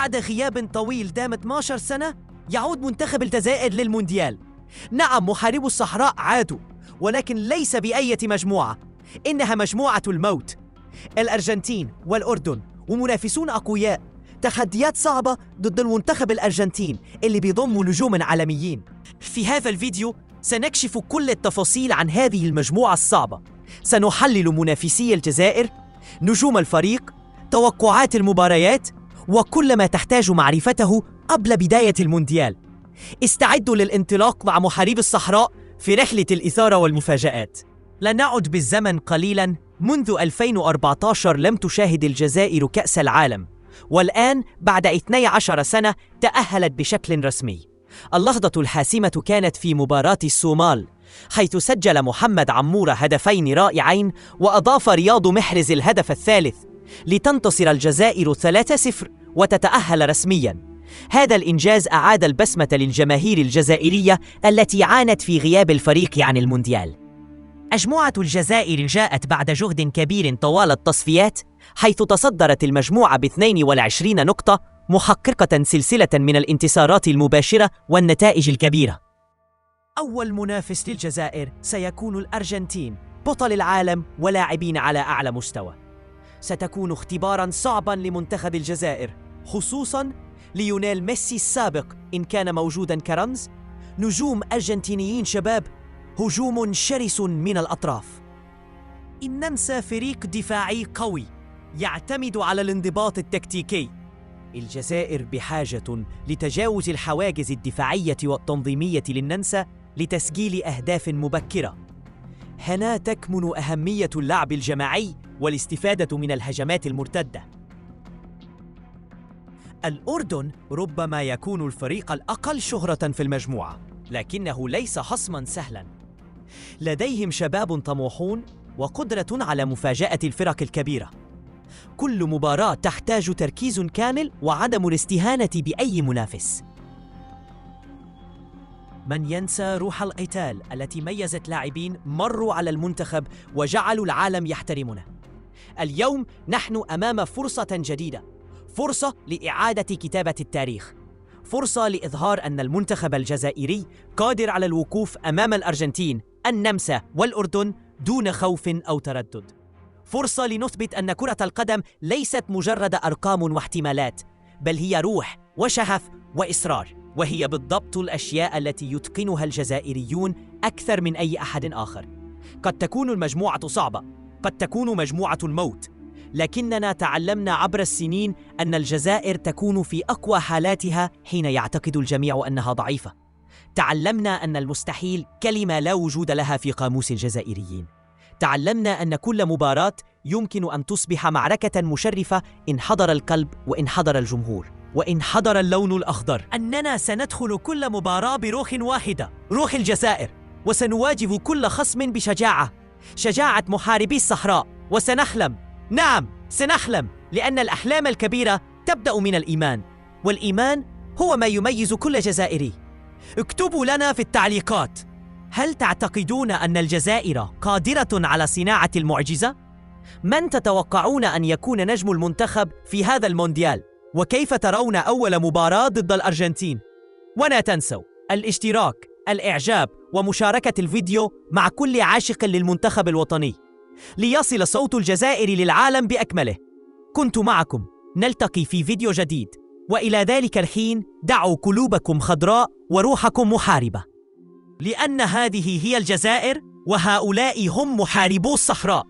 بعد غياب طويل دام 12 سنة يعود منتخب الجزائر للمونديال. نعم، محاربو الصحراء عادوا، ولكن ليس بأية مجموعة، إنها مجموعة الموت. الأرجنتين والأردن ومنافسون أقوياء، تحديات صعبة ضد المنتخب الأرجنتين اللي بيضم نجوم عالميين. في هذا الفيديو سنكشف كل التفاصيل عن هذه المجموعة الصعبة. سنحلل منافسي الجزائر، نجوم الفريق، توقعات المباريات، وكل ما تحتاج معرفته قبل بداية المونديال. استعدوا للانطلاق مع محاربي الصحراء في رحلة الإثارة والمفاجآت. لنعد بالزمن قليلاً. منذ 2014 لم تشاهد الجزائر كأس العالم، والآن بعد 12 سنة تأهلت بشكل رسمي. اللحظة الحاسمة كانت في مباراة الصومال، حيث سجل محمد عمورة هدفين رائعين وأضاف رياض محرز الهدف الثالث لتنتصر الجزائر 3-0 وتتأهل رسمياً. هذا الإنجاز أعاد البسمة للجماهير الجزائرية التي عانت في غياب الفريق عن المونديال. مجموعة الجزائر جاءت بعد جهد كبير طوال التصفيات، حيث تصدرت المجموعة ب22 نقطة، محققة سلسلة من الانتصارات المباشرة والنتائج الكبيرة. أول منافس للجزائر سيكون الأرجنتين، بطل العالم ولاعبين على أعلى مستوى. ستكون اختباراً صعباً لمنتخب الجزائر، خصوصاً ليونيل ميسي السابق إن كان موجوداً كرمز. نجوم أرجنتينيين شباب، هجوم شرس من الأطراف. إن ننسى فريق دفاعي قوي يعتمد على الانضباط التكتيكي. الجزائر بحاجة لتجاوز الحواجز الدفاعية والتنظيمية للننسى لتسجيل أهداف مبكرة. هنا تكمن أهمية اللعب الجماعي والاستفادة من الهجمات المرتدة. الأردن ربما يكون الفريق الأقل شهرة في المجموعة، لكنه ليس خصماً سهلاً. لديهم شباب طموحون وقدرة على مفاجأة الفرق الكبيرة. كل مباراة تحتاج تركيز كامل وعدم الاستهانة بأي منافس. من ينسى روح القتال التي ميزت لاعبين مروا على المنتخب وجعلوا العالم يحترمنا؟ اليوم نحن أمام فرصة جديدة، فرصة لإعادة كتابة التاريخ، فرصة لإظهار أن المنتخب الجزائري قادر على الوقوف أمام الأرجنتين، النمسا والأردن دون خوف أو تردد. فرصة لنثبت أن كرة القدم ليست مجرد أرقام واحتمالات، بل هي روح وشغف وإصرار، وهي بالضبط الأشياء التي يتقنها الجزائريون أكثر من أي أحد آخر. قد تكون المجموعة صعبة، قد تكون مجموعة الموت، لكننا تعلمنا عبر السنين أن الجزائر تكون في أقوى حالاتها حين يعتقد الجميع أنها ضعيفة. تعلمنا أن المستحيل كلمة لا وجود لها في قاموس الجزائريين. تعلمنا أن كل مباراة يمكن أن تصبح معركة مشرفة إن حضر القلب وإن حضر الجمهور وإن حضر اللون الأخضر. أننا سندخل كل مباراة بروح واحدة، روح الجزائر، وسنواجه كل خصم بشجاعة، شجاعة محاربي الصحراء. وسنحلم، نعم سنحلم، لأن الأحلام الكبيرة تبدأ من الإيمان، والإيمان هو ما يميز كل جزائري. اكتبوا لنا في التعليقات، هل تعتقدون أن الجزائر قادرة على صناعة المعجزة؟ من تتوقعون أن يكون نجم المنتخب في هذا المونديال؟ وكيف ترون أول مباراة ضد الأرجنتين؟ ولا تنسوا الاشتراك، الإعجاب، ومشاركة الفيديو مع كل عاشق للمنتخب الوطني ليصل صوت الجزائر للعالم بأكمله. كنت معكم، نلتقي في فيديو جديد، وإلى ذلك الحين دعوا قلوبكم خضراء وروحكم محاربة، لأن هذه هي الجزائر وهؤلاء هم محاربو الصحراء.